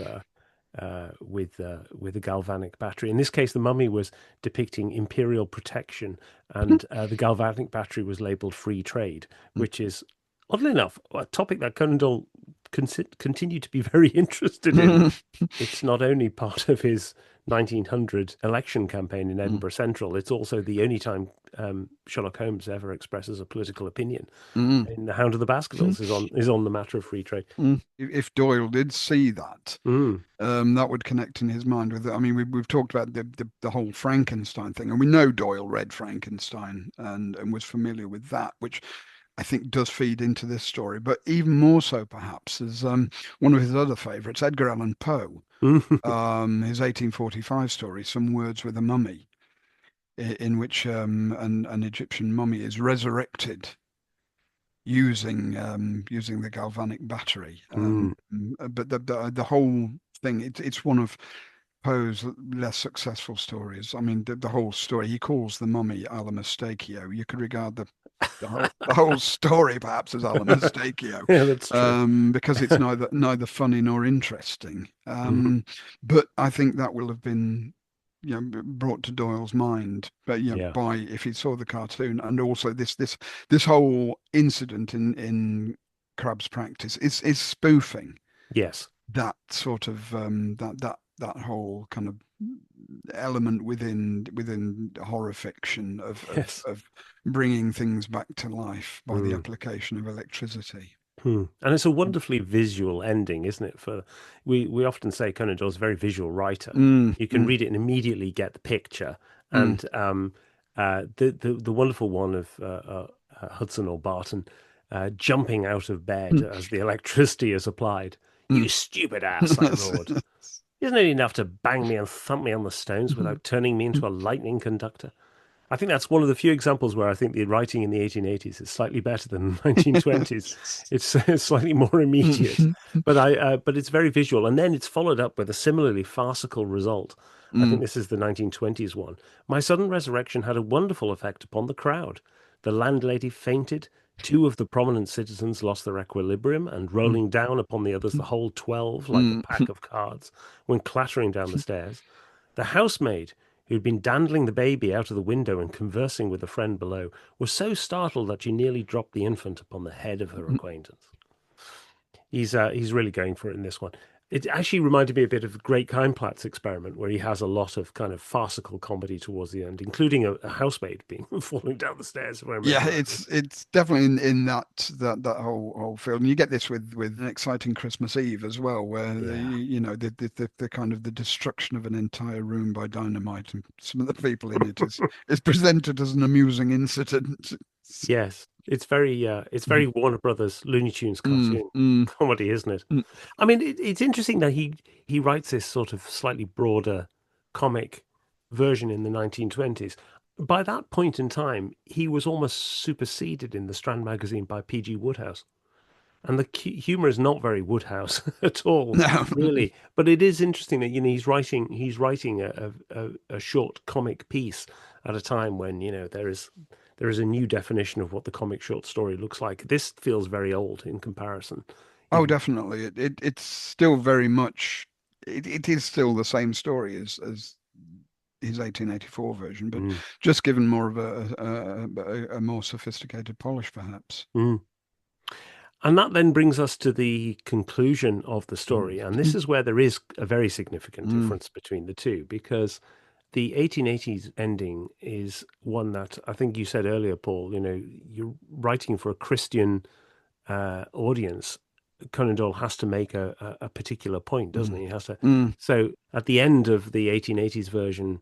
with a galvanic battery. In this case, the mummy was depicting imperial protection, mm, and the galvanic battery was labeled free trade, mm, which is oddly enough a topic that Conan Doyle continued to be very interested in. mm, It's not only part of his 1900 election campaign in mm, Edinburgh Central, it's also the only time Sherlock Holmes ever expresses a political opinion. mm, In The Hound of the mm, Baskervilles is on the matter of free trade. mm. If Doyle did see that, Mm, that would connect in his mind with it. I mean, we've talked about the whole Frankenstein thing, and we know Doyle read Frankenstein and was familiar with that, which I think does feed into this story. But even more so, perhaps, is one of his other favourites, Edgar Allan Poe, mm, his 1845 story, Some Words with a Mummy, in which an Egyptian mummy is resurrected using the galvanic battery. mm, But the whole thing, it's one of Poe's less successful stories. I mean, the whole story, he calls the mummy Alla Mistachio. You could regard the whole story perhaps as Alla Mistachio, yeah, that's true. because it's neither funny nor interesting. Mhm. But I think that will have been, brought to Doyle's mind, but Yeah. by if he saw the cartoon, and also this whole incident in Crabbe's practice is spoofing Yes. that sort of that whole kind of element within horror fiction Yes. of bringing things back to life by the Mm. application of electricity. Hmm. And it's a wonderfully visual ending, isn't it? We often say Conan Doyle's a very visual writer. Mm, You can mm, read it and immediately get the picture. mm, And the wonderful one of Hudson or Barton jumping out of bed mm, as the electricity is applied. You mm. stupid ass, I roared. Isn't it enough to bang me and thump me on the stones without turning me into a lightning conductor? I think that's one of the few examples where I think the writing in the 1880s is slightly better than the 1920s. It's slightly more immediate, but it's very visual, and then it's followed up with a similarly farcical result. I think Mm, this is the 1920s one. My sudden resurrection had a wonderful effect upon the crowd. The landlady fainted. Two of the prominent citizens lost their equilibrium, and mm, rolling down upon the others, the whole 12, like a mm, pack of cards, went clattering down the stairs. The housemaid, who'd been dandling the baby out of the window and conversing with a friend below, was so startled that she nearly dropped the infant upon the head of her acquaintance. He's really going for it in this one. It actually reminded me a bit of Great Kindplat's experiment, where he has a lot of kind of farcical comedy towards the end, including a housemaid being falling down the stairs, if I Yeah, remember rightly. it's definitely in that whole film. You get this with an exciting Christmas Eve as well, where Yeah. the kind of the destruction of an entire room by dynamite, and some of the people in it is presented as an amusing incident. Yes, it's Mm, very Warner Brothers Looney Tunes mm, cartoon mm, comedy, isn't it? mm. I mean, it's interesting that he writes this sort of slightly broader comic version in the 1920s. By that point in time, he was almost superseded in the Strand magazine by P.G. Wodehouse. And the humor is not very Woodhouse at all, No. really. But it is interesting that he's writing a short comic piece at a time when there is a new definition of what the comic short story looks like. This feels very old in comparison. Oh, Even definitely. It's still very much it is still the same story as his 1884 version, but mm, just given more of a more sophisticated polish, perhaps. mm. And that then brings us to the conclusion of the Mm. story. And this is where there is a very significant Mm. difference between the two, because the 1880s ending is one that I think you said earlier, Paul, you're writing for a Christian audience. Conan Doyle has to make a particular point, doesn't Mm. he? He has to. Mm. So at the end of the 1880s version,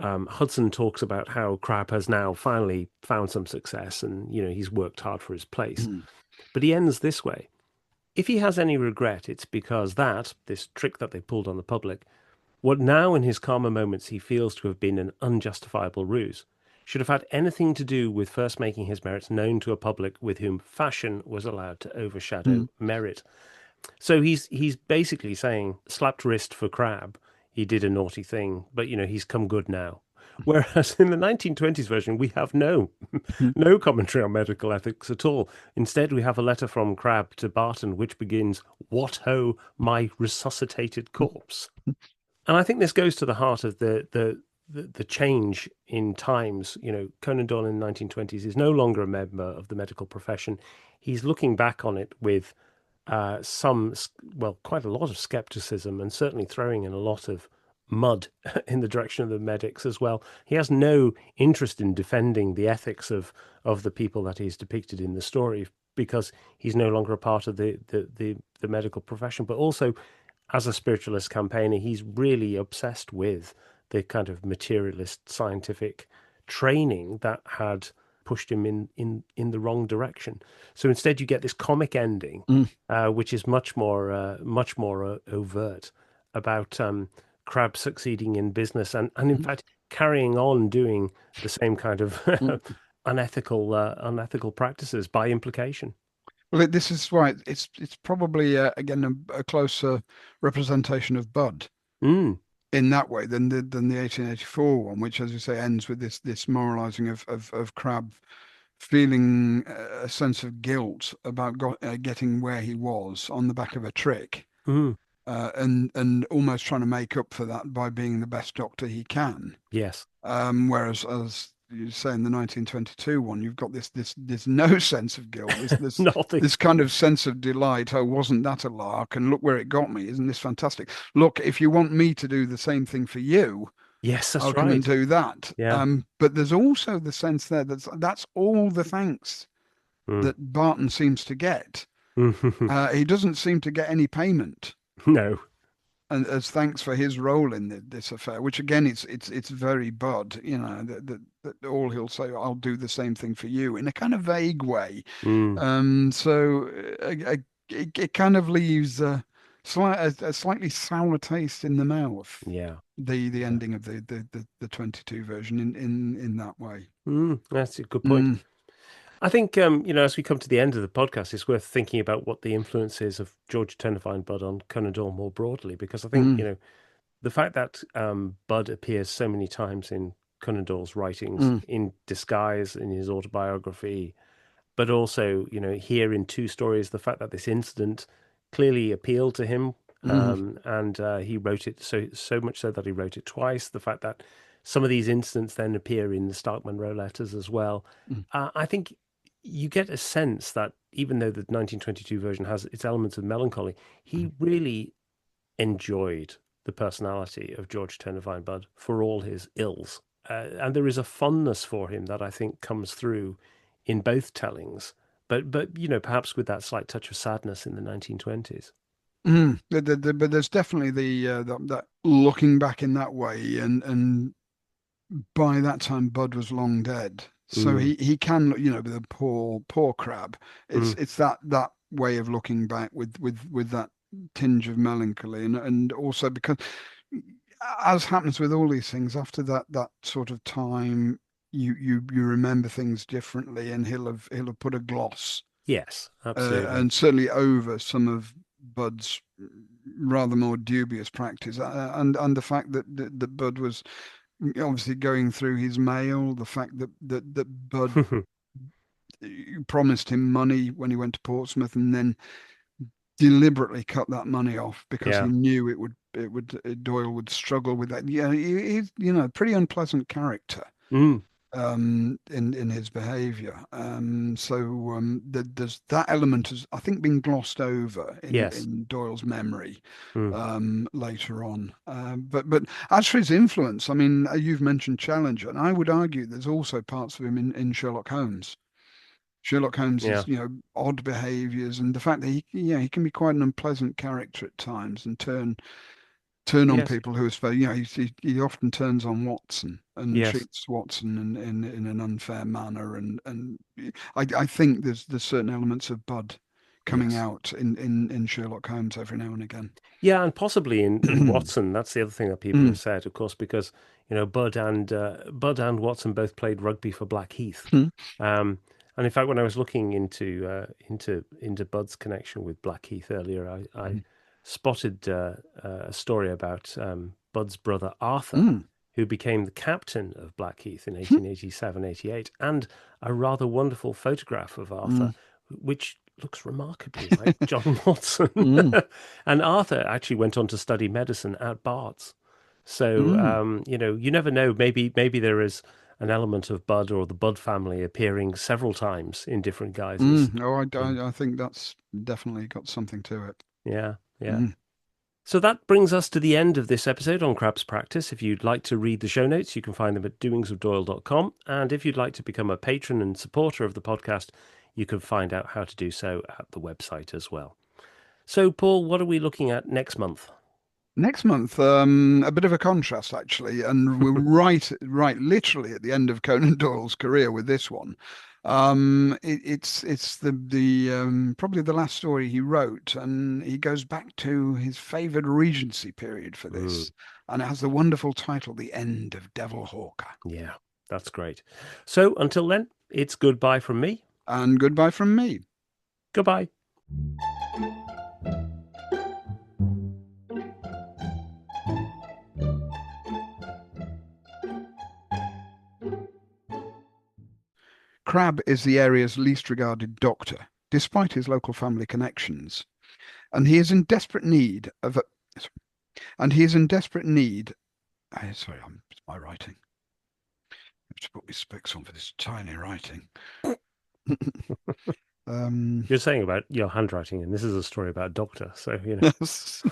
Hudson talks about how Crabbe has now finally found some success and, he's worked hard for his place. Mm. But he ends this way. If he has any regret, it's because this trick that they pulled on the public, what now in his calmer moments he feels to have been an unjustifiable ruse, should have had anything to do with first making his merits known to a public with whom fashion was allowed to overshadow Mm. merit. So he's basically saying, slapped wrist for Crabbe. He did a naughty thing, but he's come good now. Whereas in the 1920s version, we have Mm. no commentary on medical ethics at all. Instead, we have a letter from Crabbe to Barton, which begins, "What ho, my resuscitated corpse." And I think this goes to the heart of the change in times. Conan Doyle in the 1920s is no longer a member of the medical profession. He's looking back on it with quite a lot of skepticism, and certainly throwing in a lot of mud in the direction of the medics as well. He has no interest in defending the ethics of the people that he's depicted in the story, because he's no longer a part of the medical profession. But also, as a spiritualist campaigner, he's really obsessed with the kind of materialist scientific training that had pushed him in the wrong direction. So instead, you get this comic ending, Mm. which is much more overt about Crabbe succeeding in business, and in fact carrying on doing the same kind of Mm. unethical practices by implication. Well, this is why it's probably again a closer representation of Bud Mm, in that way than the 1884 one, which, as you say, ends with this moralizing of Crabbe feeling a sense of guilt about getting where he was on the back of a trick, mm, and almost trying to make up for that by being the best doctor he can. yes, Whereas, as you say in the 1922 one, you've got this no sense of guilt, nothing. this kind of sense of delight. Oh, wasn't that a lark? And look where it got me. Isn't this fantastic? Look, if you want me to do the same thing for you, Yes, I'll that's come and right. do that. Yeah. But there's also the sense there that's all the thanks Mm. that Barton seems to get. He doesn't seem to get any payment, No. and as thanks for his role in this affair, which again, it's very Bud, that all he'll say, "I'll do the same thing for you," in a kind of vague way. Mm. So it kind of leaves a slightly sour taste in the mouth. Yeah. The Yeah. ending of the 22 version in that way. That's a good point. Mm. I think, as we come to the end of the podcast, it's worth thinking about what the influence is of George Turnevine Budd on Conan Doyle more broadly, because I think, Mm. the fact that Budd appears so many times in Conan Doyle's writings Mm. in disguise in his autobiography, but also, here in two stories, the fact that this incident clearly appealed to him, Mm. and he wrote it so much so that he wrote it twice. The fact that some of these incidents then appear in the Starkman Row letters as well. Mm. I think you get a sense that even though the 1922 version has its elements of melancholy, he really enjoyed the personality of George Turner Budd for all his ills. And there is a fondness for him that I think comes through in both tellings, but perhaps with that slight touch of sadness in the 1920s. But there's definitely that looking back in that way, and by that time Bud was long dead, so Mm, he can, the poor Crabbe. It's mm, it's that way of looking back with that tinge of melancholy, and also because, as happens with all these things, after that sort of time, you remember things differently, and he'll have put a gloss, yes, absolutely. and certainly over some of Bud's rather more dubious practice, and the fact that Bud was obviously going through his mail, the fact that Bud promised him money when he went to Portsmouth, and then deliberately cut that money off because he Yeah. knew Doyle would struggle with that. Yeah, he's a pretty unpleasant character, Mm, in his behavior. So there's that element has, I think, been glossed over in yes. Doyle's memory Mm, later on. But as for his influence, I mean, you've mentioned Challenger, and I would argue there's also parts of him in Sherlock Holmes. Sherlock yeah. Holmes's, odd behaviors, and the fact that he can be quite an unpleasant character at times, and turn on Yes. people who are supposed, he often turns on Watson and Yes. treats Watson in an unfair manner, and I think there's certain elements of Bud coming Yes. out in Sherlock Holmes every now and again. Yeah, and possibly in Watson. That's the other thing that people have Mm. said, of course, because Bud and Watson both played rugby for Blackheath. Mm. Um, and in fact, when I was looking into Bud's connection with Blackheath earlier, I Mm. spotted a story about Bud's brother Arthur, Mm. who became the captain of Blackheath in 1887-88, and a rather wonderful photograph of Arthur, Mm. which looks remarkably like John Watson. Mm. And Arthur actually went on to study medicine at Bart's. So Mm. you never know. Maybe there is an element of Bud or the Bud family appearing several times in different guises. Mm. Oh, Um, I think that's definitely got something to it. yeah, yeah. Mm. So that brings us to the end of this episode on Crabbe's Practice. If you'd like to read the show notes, you can find them at doingsofdoyle.com. And if you'd like to become a patron and supporter of the podcast, you can find out how to do so at the website as well. So, Paul, what are we looking at next month? Next month, a bit of a contrast actually, and we're right, literally at the end of Conan Doyle's career with this one. It's the probably the last story he wrote, and he goes back to his favoured Regency period for Mm, this, and it has the wonderful title, "The End of Devil Hawker." yeah, that's great. So, until then, it's goodbye from me. And goodbye from me. Goodbye. Crabbe is the area's least regarded doctor, despite his local family connections, and he is in desperate need of a, and he is in desperate need. Sorry, it's my writing. I have to put my specs on for this tiny writing. um, You're saying about your handwriting, and this is a story about a doctor, so yes.